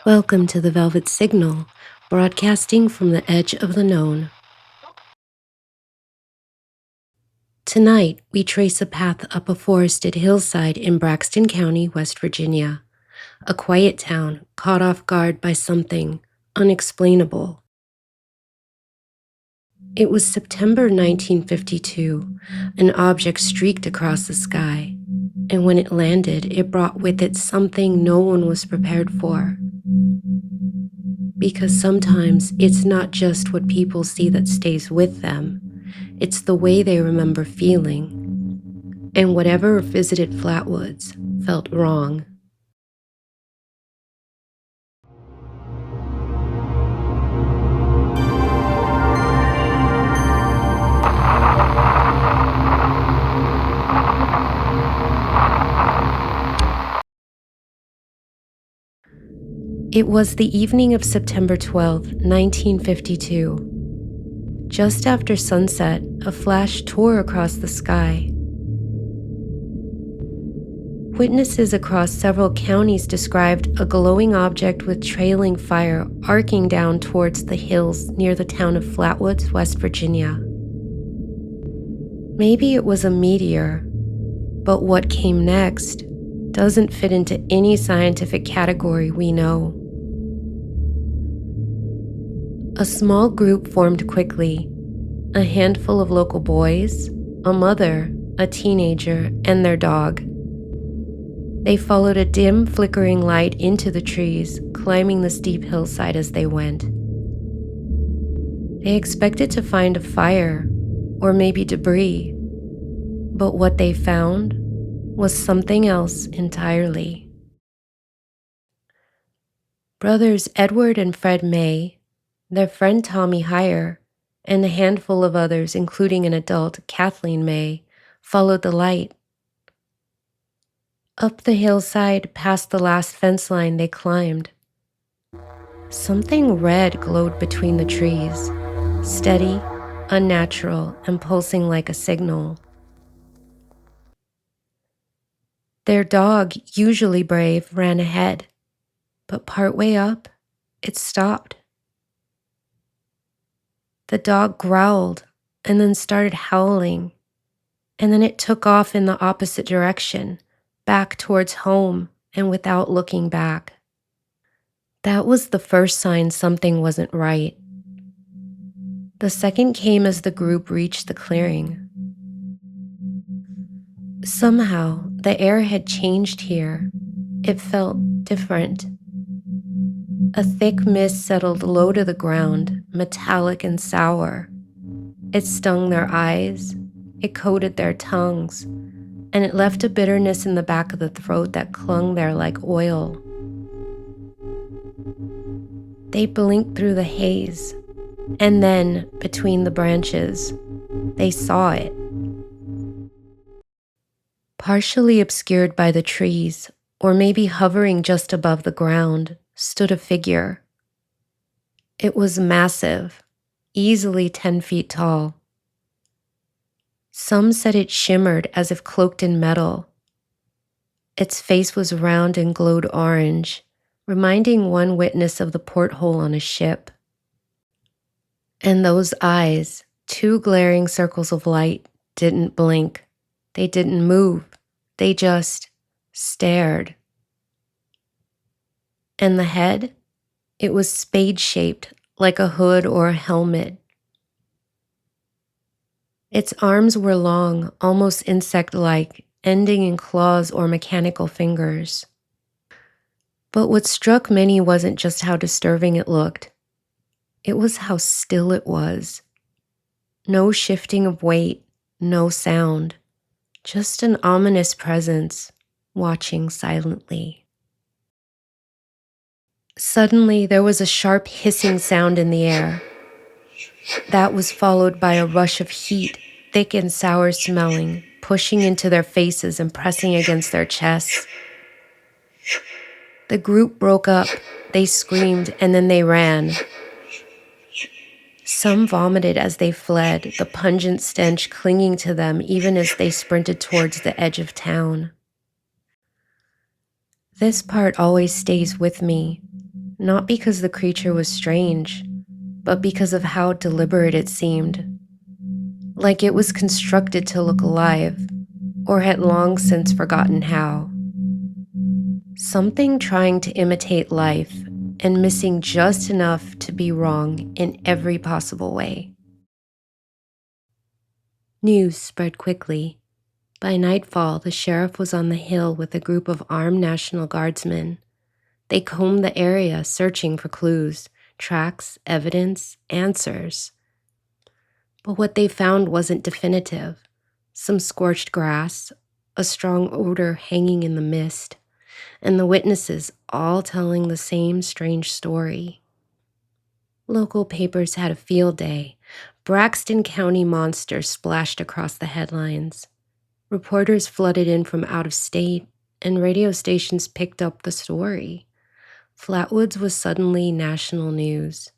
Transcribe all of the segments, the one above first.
Welcome to the Velvet Signal, broadcasting from the edge of the known. Tonight, we trace a path up a forested hillside in Braxton County, West Virginia, a quiet town caught off guard by something unexplainable. It was September 1952. An object streaked across the sky, and when it landed, it brought with it something no one was prepared for. Because sometimes it's not just what people see that stays with them, it's the way they remember feeling. And whatever visited Flatwoods felt wrong. It was the evening of September 12, 1952. Just after sunset, a flash tore across the sky. Witnesses across several counties described a glowing object with trailing fire arcing down towards the hills near the town of Flatwoods, West Virginia. Maybe it was a meteor, but what came next doesn't fit into any scientific category we know. A small group formed quickly, a handful of local boys, a mother, a teenager, and their dog. They followed a dim, flickering light into the trees, climbing the steep hillside as they went. They expected to find a fire, or maybe debris, but what they found was something else entirely. Brothers Edward and Fred May, their friend Tommy Heyer, and a handful of others, including an adult, Kathleen May, followed the light. Up the hillside, past the last fence line they climbed. Something red glowed between the trees, steady, unnatural, and pulsing like a signal. Their dog, usually brave, ran ahead, but partway up, it stopped. The dog growled and then started howling, and then it took off in the opposite direction, back towards home and without looking back. That was the first sign something wasn't right. The second came as the group reached the clearing. Somehow, the air had changed here. It felt different. A thick mist settled low to the ground, metallic and sour. It stung their eyes, it coated their tongues, and it left a bitterness in the back of the throat that clung there like oil. They blinked through the haze, and then, between the branches, they saw it. Partially obscured by the trees, or maybe hovering just above the ground, stood a figure. It was massive, easily 10 feet tall. Some said it shimmered as if cloaked in metal. Its face was round and glowed orange, reminding one witness of the porthole on a ship. And those eyes, two glaring circles of light, didn't blink. They didn't move. They just stared. And the head? It was spade-shaped, like a hood or a helmet. Its arms were long, almost insect-like, ending in claws or mechanical fingers. But what struck many wasn't just how disturbing it looked. It was how still it was. No shifting of weight, no sound. Just an ominous presence, watching silently. Suddenly, there was a sharp hissing sound in the air. That was followed by a rush of heat, thick and sour smelling, pushing into their faces and pressing against their chests. The group broke up, they screamed, and then they ran. Some vomited as they fled, the pungent stench clinging to them even as they sprinted towards the edge of town. This part always stays with me. not because the creature was strange, but because of how deliberate it seemed, like it was constructed to look alive, or had long since forgotten how. Something trying to imitate life and missing just enough to be wrong in every possible way. News spread quickly. By nightfall, the sheriff was on the hill with a group of armed National Guardsmen. They combed the area, searching for clues, tracks, evidence, answers. But what they found wasn't definitive. Some scorched grass, a strong odor hanging in the mist, and the witnesses all telling the same strange story. Local papers had a field day. Braxton County Monster splashed across the headlines. Reporters flooded in from out of state, and radio stations picked up the story. Flatwoods was suddenly national news.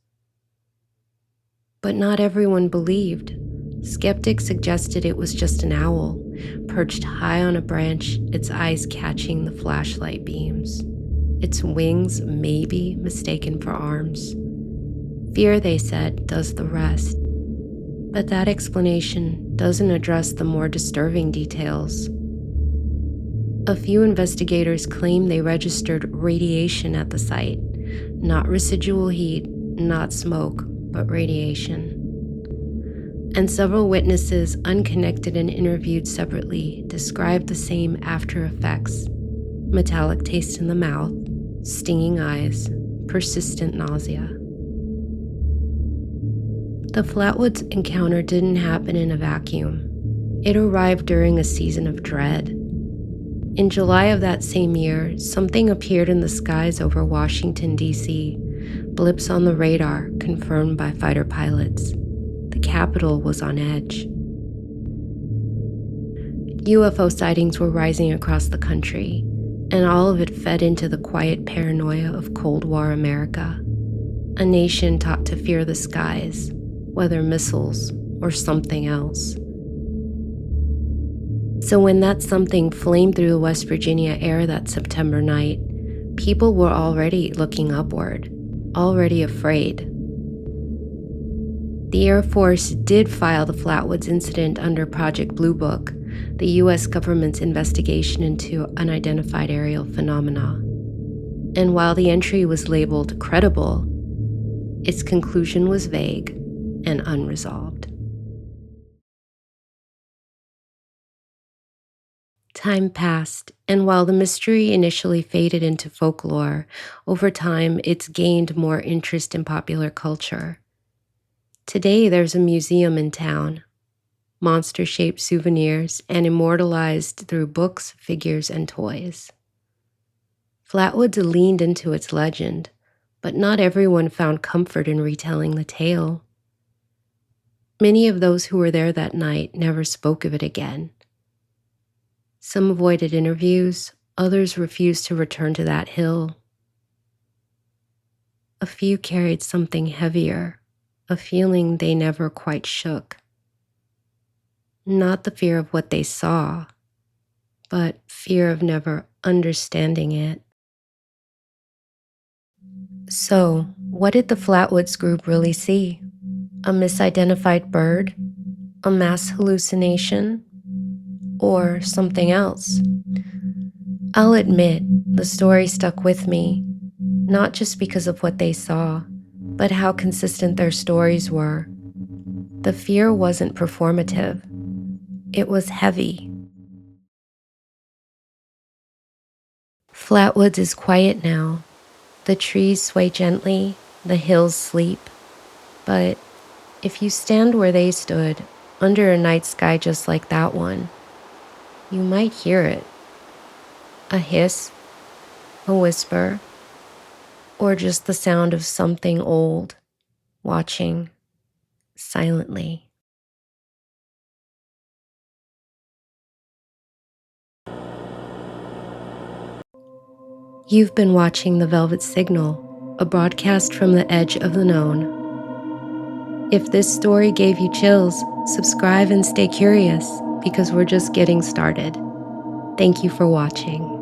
But not everyone believed. Skeptics suggested it was just an owl, perched high on a branch, its eyes catching the flashlight beams. Its wings maybe mistaken for arms. Fear, they said, does the rest. But that explanation doesn't address the more disturbing details. A few investigators claim they registered radiation at the site, not residual heat, not smoke, but radiation. And several witnesses, unconnected and interviewed separately, described the same after effects: metallic taste in the mouth, stinging eyes, persistent nausea. The Flatwoods encounter didn't happen in a vacuum. It arrived during a season of dread. In July of that same year, something appeared in the skies over Washington, D.C., blips on the radar confirmed by fighter pilots. The capital was on edge. UFO sightings were rising across the country, and all of it fed into the quiet paranoia of Cold War America, a nation taught to fear the skies, whether missiles or something else. So when that something flamed through the West Virginia air that September night, people were already looking upward, already afraid. The Air Force did file the Flatwoods incident under Project Blue Book, the U.S. government's investigation into unidentified aerial phenomena. And while the entry was labeled credible, its conclusion was vague and unresolved. Time passed, and while the mystery initially faded into folklore, over time it's gained more interest in popular culture. Today there's a museum in town, monster-shaped souvenirs, and immortalized through books, figures, and toys. Flatwoods leaned into its legend, but not everyone found comfort in retelling the tale. Many of those who were there that night never spoke of it again. Some avoided interviews, others refused to return to that hill. A few carried something heavier, a feeling they never quite shook. Not the fear of what they saw, but fear of never understanding it. So, what did the Flatwoods group really see? A misidentified bird? A mass hallucination? Or something else? I'll admit, the story stuck with me, not just because of what they saw, but how consistent their stories were. The fear wasn't performative. It was heavy. Flatwoods is quiet now. The trees sway gently, the hills sleep. But if you stand where they stood, under a night sky just like that one, you might hear it. A hiss, a whisper, or just the sound of something old, watching silently. You've been watching The Velvet Signal, a broadcast from the edge of the known. If this story gave you chills, subscribe and stay curious, because we're just getting started. Thank you for watching.